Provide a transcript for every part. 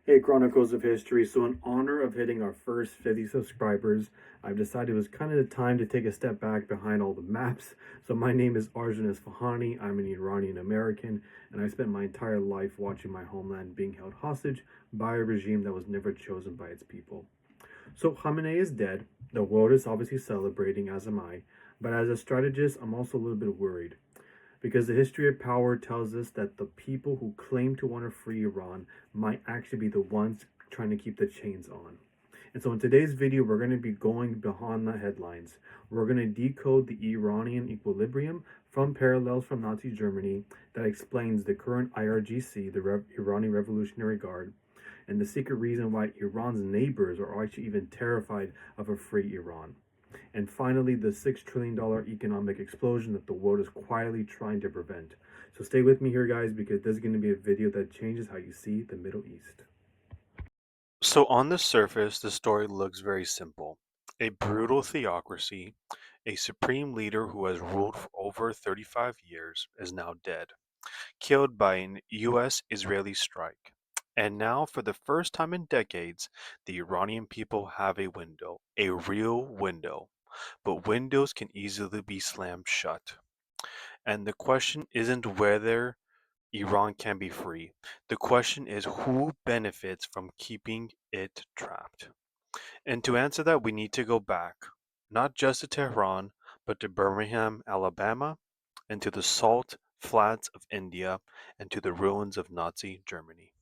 Hey, Chronicles of History. So, in honor of hitting our first 50 subscribers, I've decided it was kind of the time to take a step back behind all the maps. So, my name is Artesh Fahani. I'm an Iranian American, and I spent my entire life watching my homeland being held hostage by a regime that was never chosen by its people. So, Khamenei is dead. The world is obviously celebrating, as am I. But as a strategist, I'm also a little bit worried because the history of power tells us that the people who claim to want to free Iran might actually be the ones trying to keep the chains on. And so in today's video, we're going to be going beyond the headlines. We're going to decode the Iranian equilibrium from parallels from Nazi Germany that explains the current IRGC, the Iranian Revolutionary Guard, and the secret reason why Iran's neighbors are actually even terrified of a free Iran. And finally, the $6 trillion economic explosion that the world is quietly trying to prevent. So stay with me here, guys, because this is going to be a video that changes how you see the Middle East. So, on the surface, the story looks very simple. A brutal theocracy, a supreme leader who has ruled for over 35 years, is now dead, killed by an US Israeli strike. And now, for the first time in decades, the Iranian people have a window, a real window. But windows can easily be slammed shut. And the question isn't whether Iran can be free. The question is who benefits from keeping it trapped. And to answer that, we need to go back, not just to Tehran, but to Birmingham, Alabama, and to the salt flats of India, and to the ruins of Nazi Germany.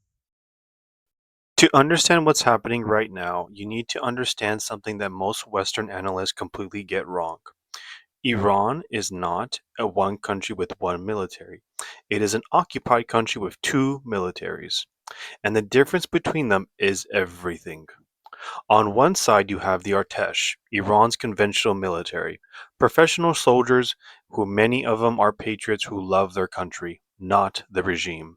To understand what's happening right now, you need to understand something that most Western analysts completely get wrong. Iran is not a one country with one military. It is an occupied country with two militaries. And the difference between them is everything. On one side, you have the Artesh, Iran's conventional military, professional soldiers who many of them are patriots who love their country, not the regime.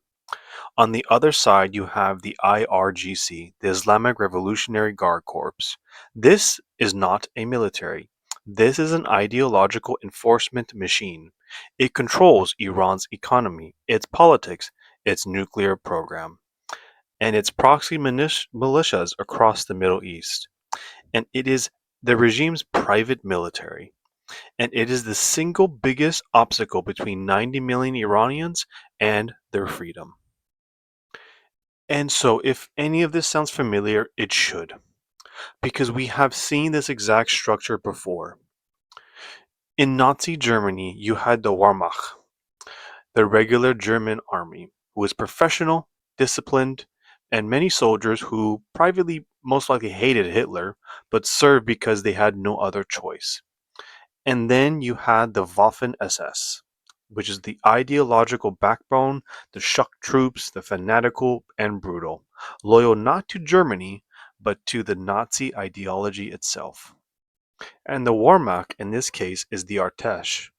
On the other side, you have the IRGC, the Islamic Revolutionary Guard Corps. This is not a military. This is an ideological enforcement machine. It controls Iran's economy, its politics, its nuclear program, and its proxy militias across the Middle East. And it is the regime's private military. And it is the single biggest obstacle between 90 million Iranians and their freedom. And so, if any of this sounds familiar, it should, because we have seen this exact structure before. In Nazi Germany, you had the Wehrmacht, the regular German army, who was professional, disciplined, and many soldiers who privately most likely hated Hitler, but served because they had no other choice. And then you had the Waffen SS, which is the ideological backbone, the shock troops, the fanatical and brutal, loyal not to Germany, but to the Nazi ideology itself. And the Wehrmacht in this case is the Artesh,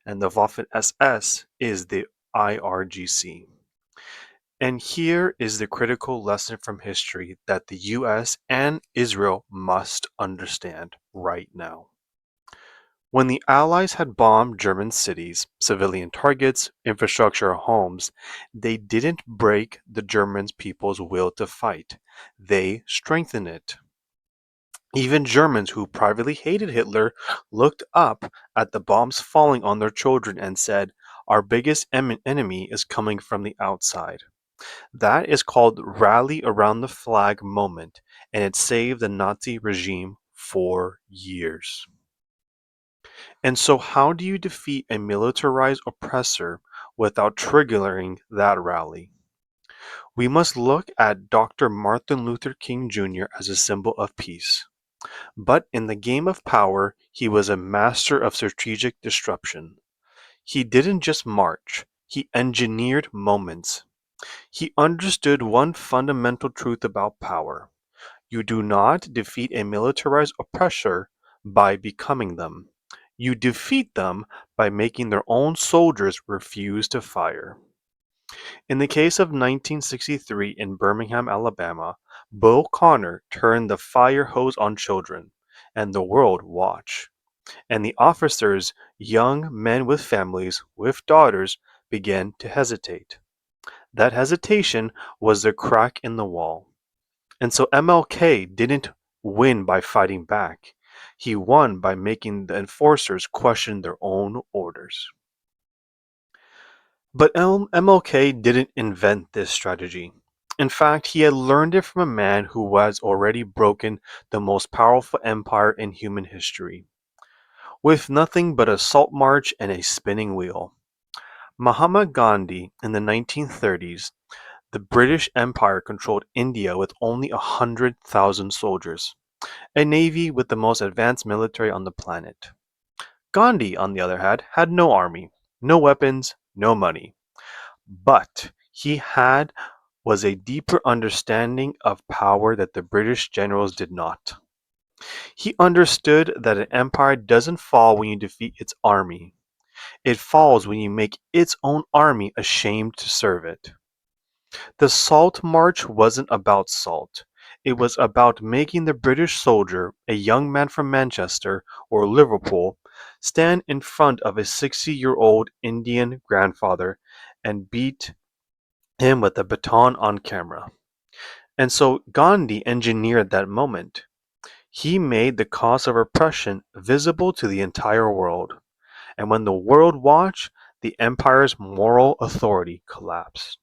and the Waffen SS is the IRGC. And here is the critical lesson from history that the US and Israel must understand right now. When the Allies had bombed German cities, civilian targets, infrastructure, homes, they didn't break the German people's will to fight. They strengthened it. Even Germans who privately hated Hitler looked up at the bombs falling on their children and said, "Our biggest enemy is coming from the outside." That is called rally around the flag moment, and it saved the Nazi regime for years. And so, how do you defeat a militarized oppressor without triggering that rally? We must look at Dr. Martin Luther King Jr. as a symbol of peace. But in the game of power, he was a master of strategic disruption. He didn't just march, he engineered moments. He understood one fundamental truth about power: you do not defeat a militarized oppressor by becoming them. You defeat them by making their own soldiers refuse to fire. In the case of 1963 in Birmingham, Alabama, Bull Connor turned the fire hose on children, and the world watched. And the officers, young men with families, with daughters, began to hesitate. That hesitation was the crack in the wall. And so MLK didn't win by fighting back. He won by making the enforcers question their own orders. But MLK didn't invent this strategy. In fact, he had learned it from a man who has already broken the most powerful empire in human history, with nothing but a salt march and a spinning wheel. Mahatma Gandhi in the 1930s, the British Empire controlled India with only 100,000 soldiers, a navy with the most advanced military on the planet. Gandhi, on the other hand, had no army, no weapons, no money. But he had was a deeper understanding of power that the British generals did not. He understood that an empire doesn't fall when you defeat its army. It falls when you make its own army ashamed to serve it. The Salt March wasn't about salt. It was about making the British soldier, a young man from Manchester or Liverpool, stand in front of a 60-year-old Indian grandfather and beat him with a baton on camera. And so Gandhi engineered that moment. He made the cost of oppression visible to the entire world. And when the world watched, the empire's moral authority collapsed.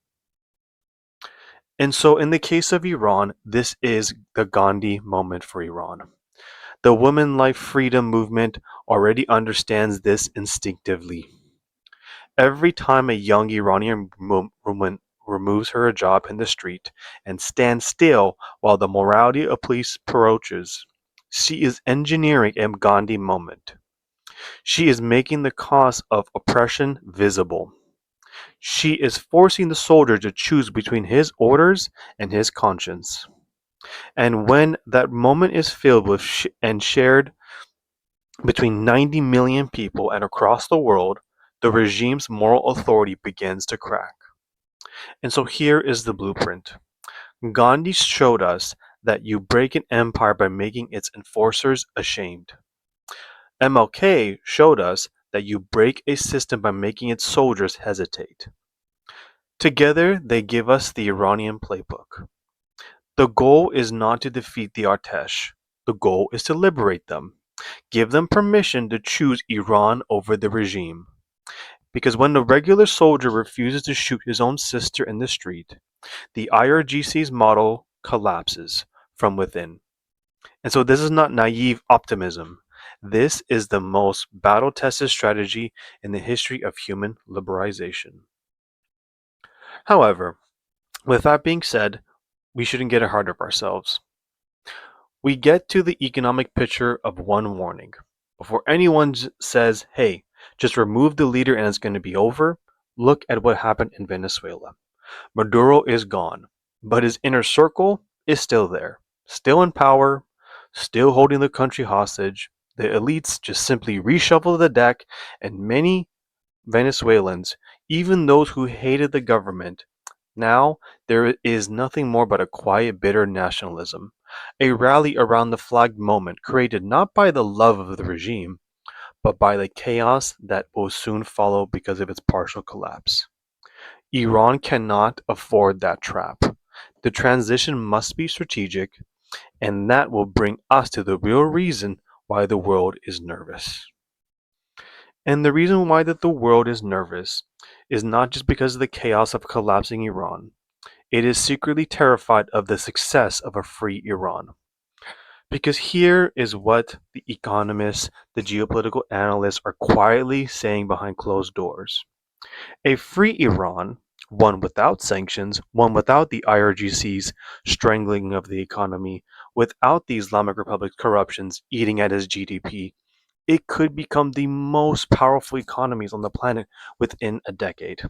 And so, in the case of Iran, this is the Gandhi moment for Iran. The women life freedom movement already understands this instinctively. Every time a young Iranian woman removes her hijab in the street and stands still while the morality of police approaches, she is engineering a Gandhi moment. She is making the cost of oppression visible. She is forcing the soldier to choose between his orders and his conscience. And when that moment is filled with and shared between 90 million people and across the world, the regime's moral authority begins to crack. And so here is the blueprint. Gandhi showed us that you break an empire by making its enforcers ashamed. MLK showed us that you break a system by making its soldiers hesitate. Together, they give us the Iranian playbook. The goal is not to defeat the Artesh. The goal is to liberate them. Give them permission to choose Iran over the regime. Because when the regular soldier refuses to shoot his own sister in the street, the IRGC's model collapses from within. And so this is not naive optimism. This is the most battle tested strategy in the history of human liberalization. However, with that being said, we shouldn't get ahead of ourselves. We get to the economic picture of one warning. Before anyone says, hey, just remove the leader and it's going to be over, look at what happened in Venezuela. Maduro is gone, but his inner circle is still there, still in power, still holding the country hostage. The elites just simply reshuffle the deck, and many Venezuelans, even those who hated the government, now there is nothing more but a quiet, bitter nationalism, a rally around the flag moment created not by the love of the regime, but by the chaos that will soon follow because of its partial collapse. Iran cannot afford that trap. The transition must be strategic, and that will bring us to the real reason why the world is nervous. And the reason why that the world is nervous is not just because of the chaos of collapsing Iran. It is secretly terrified of the success of a free Iran. Because here is what the economists, the geopolitical analysts are quietly saying behind closed doors. A free Iran, one without sanctions, one without the IRGC's strangling of the economy, without the Islamic Republic's corruptions eating at its GDP, it could become the most powerful economies on the planet within a decade.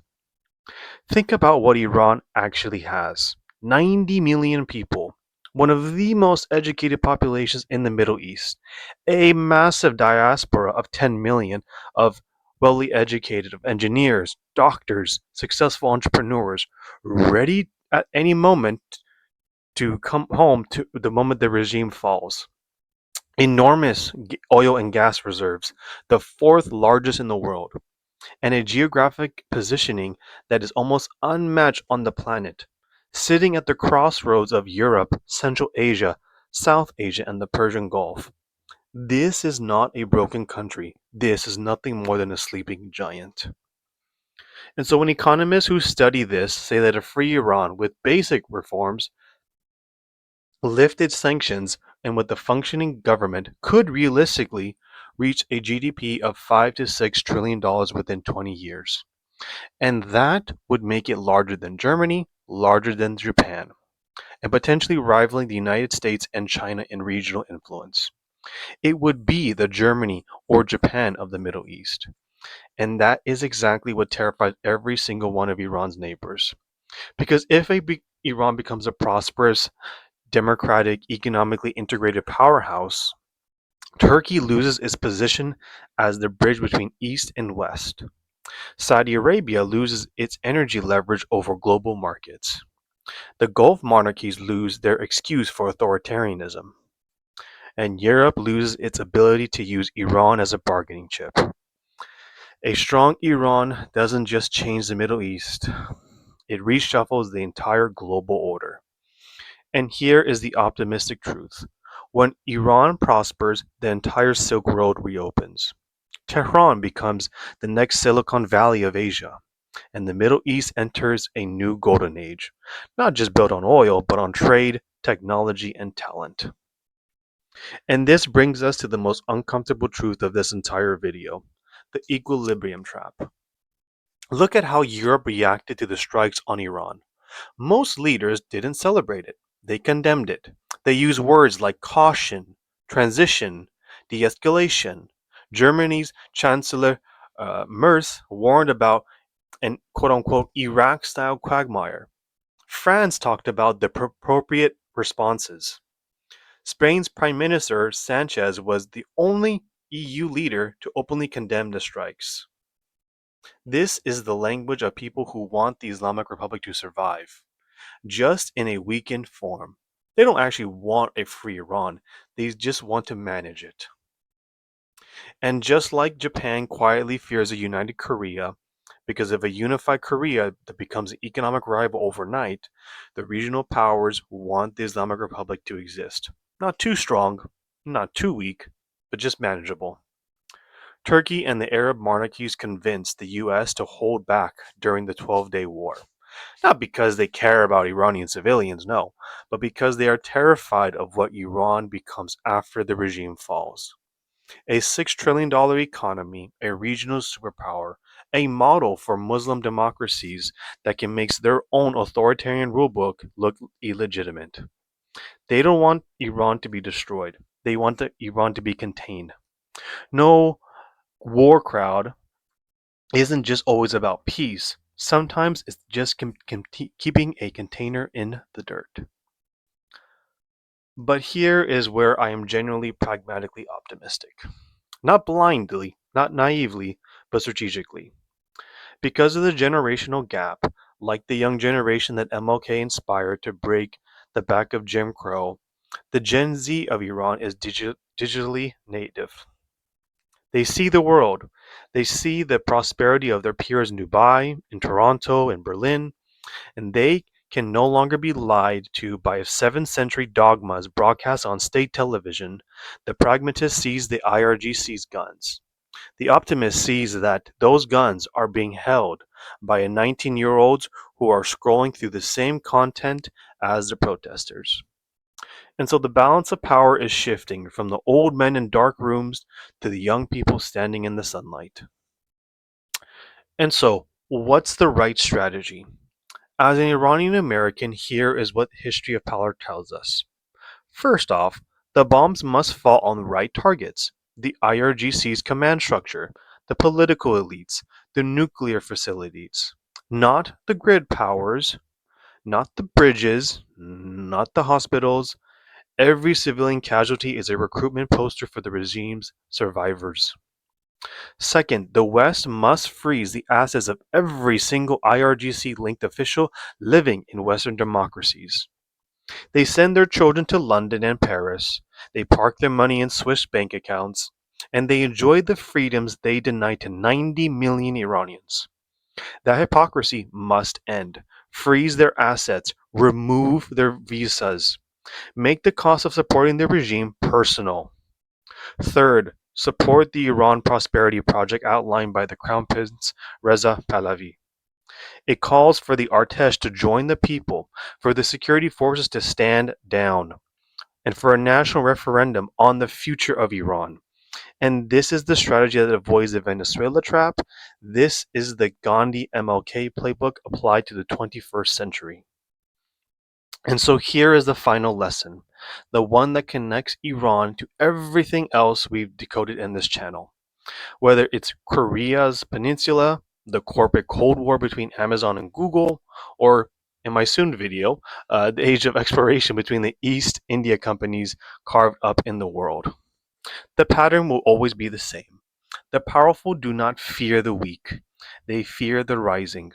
Think about what Iran actually has: 90 million people, one of the most educated populations in the Middle East, a massive diaspora of 10 million of wealthy educated of engineers, doctors, successful entrepreneurs, ready at any moment to come home to the moment the regime falls. Enormous oil and gas reserves, the fourth largest in the world, and a geographic positioning that is almost unmatched on the planet. sitting at the crossroads of Europe, Central Asia, South Asia, and the Persian Gulf. This is not a broken country. This is nothing more than a sleeping giant. And so when economists who study this say that a free Iran with basic reforms, lifted sanctions, and with a functioning government could realistically reach a GDP of $5 to $6 trillion within 20 years. And that would make it larger than Germany, larger than Japan, and potentially rivaling the United States and China in regional influence. It would be the Germany or Japan of the Middle East. And that is exactly what terrifies every single one of Iran's neighbors. Because if Iran becomes a prosperous, democratic, economically integrated powerhouse, Turkey loses its position as the bridge between East and West. Saudi Arabia loses its energy leverage over global markets. The Gulf monarchies lose their excuse for authoritarianism. And Europe loses its ability to use Iran as a bargaining chip. A strong Iran doesn't just change the Middle East, it reshuffles the entire global order. And here is the optimistic truth. When Iran prospers, the entire Silk Road reopens. Tehran becomes the next Silicon Valley of Asia, and the Middle East enters a new golden age, not just built on oil, but on trade, technology, and talent. And this brings us to the most uncomfortable truth of this entire video, the equilibrium trap. Look at how Europe reacted to the strikes on Iran. Most leaders didn't celebrate it. They condemned it. They used words like caution, transition, de-escalation. Germany's Chancellor Merz warned about an quote-unquote Iraq-style quagmire. France talked about the appropriate responses. Spain's Prime Minister Sanchez was the only EU leader to openly condemn the strikes. This is the language of people who want the Islamic Republic to survive, just in a weakened form. They don't actually want a free Iran, they just want to manage it. And just like Japan quietly fears a united Korea, because of a unified Korea that becomes an economic rival overnight, the regional powers want the Islamic Republic to exist. Not too strong, not too weak, but just manageable. Turkey and the Arab monarchies convinced the US to hold back during the 12-day war. Not because they care about Iranian civilians, no, but because they are terrified of what Iran becomes after the regime falls. A $6 trillion economy, a regional superpower, a model for Muslim democracies that can make their own authoritarian rulebook look illegitimate. They don't want Iran to be destroyed. They want Iran to be contained. No war crowd isn't just always about peace. Sometimes it's just keeping a container in the dirt. But here is where I am genuinely pragmatically optimistic. Not blindly, not naively, but strategically. Because of the generational gap, like the young generation that MLK inspired to break the back of Jim Crow, the Gen Z of Iran is digitally native. They see the world. They see the prosperity of their peers in Dubai, in Toronto, in Berlin, and they can no longer be lied to by 7th century dogmas broadcast on state television. The pragmatist sees the IRGC's guns. The optimist sees that those guns are being held by 19-year-olds who are scrolling through the same content as the protesters. And so the balance of power is shifting from the old men in dark rooms to the young people standing in the sunlight. And so, what's the right strategy? As an Iranian American, here is what history of power tells us. First off, the bombs must fall on the right targets: the IRGC's command structure, the political elites, the nuclear facilities. Not the grid powers, not the bridges, not the hospitals. Every civilian casualty is a recruitment poster for the regime's survivors. Second, the West must freeze the assets of every single IRGC linked official living in Western democracies. They send their children to London and Paris, they park their money in Swiss bank accounts, and they enjoy the freedoms they deny to 90 million Iranians. That hypocrisy must end. Freeze their assets, remove their visas, make the cost of supporting the regime personal. Third, support the Iran Prosperity Project outlined by the Crown Prince Reza Pahlavi. It calls for the Artesh to join the people, for the security forces to stand down, and for a national referendum on the future of Iran. And this is the strategy that avoids the Venezuela trap. This is the Gandhi MLK playbook applied to the 21st century. And so here is the final lesson, the one that connects Iran to everything else we've decoded in this channel. Whether it's Korea's peninsula, the corporate Cold War between Amazon and Google, or in my soon video, the age of exploration between the East India companies carved up in the world. The pattern will always be the same. The powerful do not fear the weak. They fear the rising.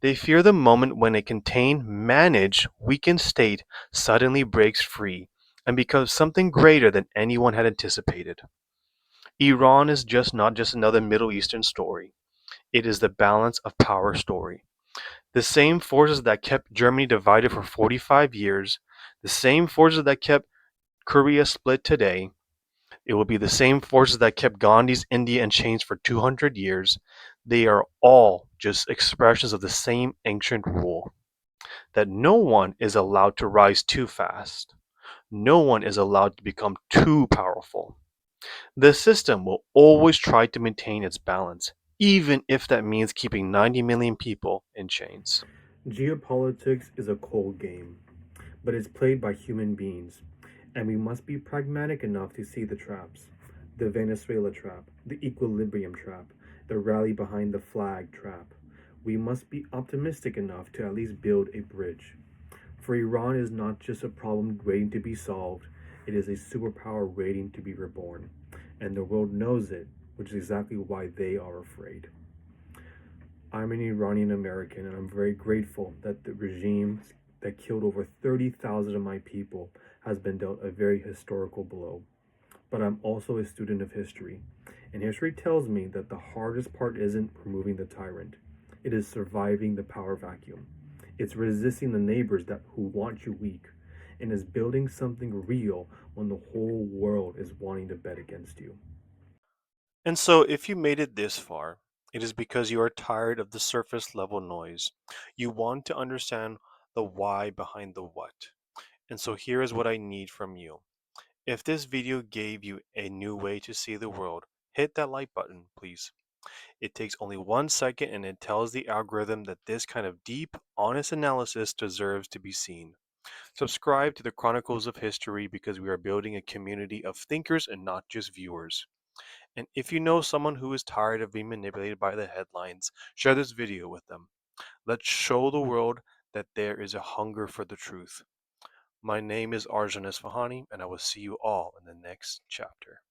They fear the moment when a contained, managed, weakened state suddenly breaks free and becomes something greater than anyone had anticipated. Iran is just not just another Middle Eastern story. It is the balance of power story. The same forces that kept Germany divided for 45 years, the same forces that kept Korea split today, it will be the same forces that kept Gandhi's India in chains for 200 years. They are all just expressions of the same ancient rule that no one is allowed to rise too fast. No one is allowed to become too powerful. The system will always try to maintain its balance, even if that means keeping 90 million people in chains. Geopolitics is a cold game, but it's played by human beings, and we must be pragmatic enough to see the traps. The Venezuela trap, the equilibrium trap, the rally behind the flag trap. We must be optimistic enough to at least build a bridge. For Iran is not just a problem waiting to be solved, it is a superpower waiting to be reborn. And the world knows it, which is exactly why they are afraid. I'm an Iranian American, and I'm very grateful that the regime that killed over 30,000 of my people has been dealt a very historical blow. But I'm also a student of history, and history tells me that the hardest part isn't removing the tyrant, it is surviving the power vacuum. It's resisting the neighbors that who want you weak, and is building something real when the whole world is wanting to bet against you. And so, if you made it this far, it is because you are tired of the surface level noise. You want to understand the why behind the what. And so, here is what I need from you. If this video gave you a new way to see the world, hit that like button, please. It takes only 1 second and it tells the algorithm that this kind of deep, honest analysis deserves to be seen. Subscribe to the Chronicles of History because we are building a community of thinkers and not just viewers. And if you know someone who is tired of being manipulated by the headlines, share this video with them. Let's show the world that there is a hunger for the truth. My name is Arjun Esfahani, and I will see you all in the next chapter.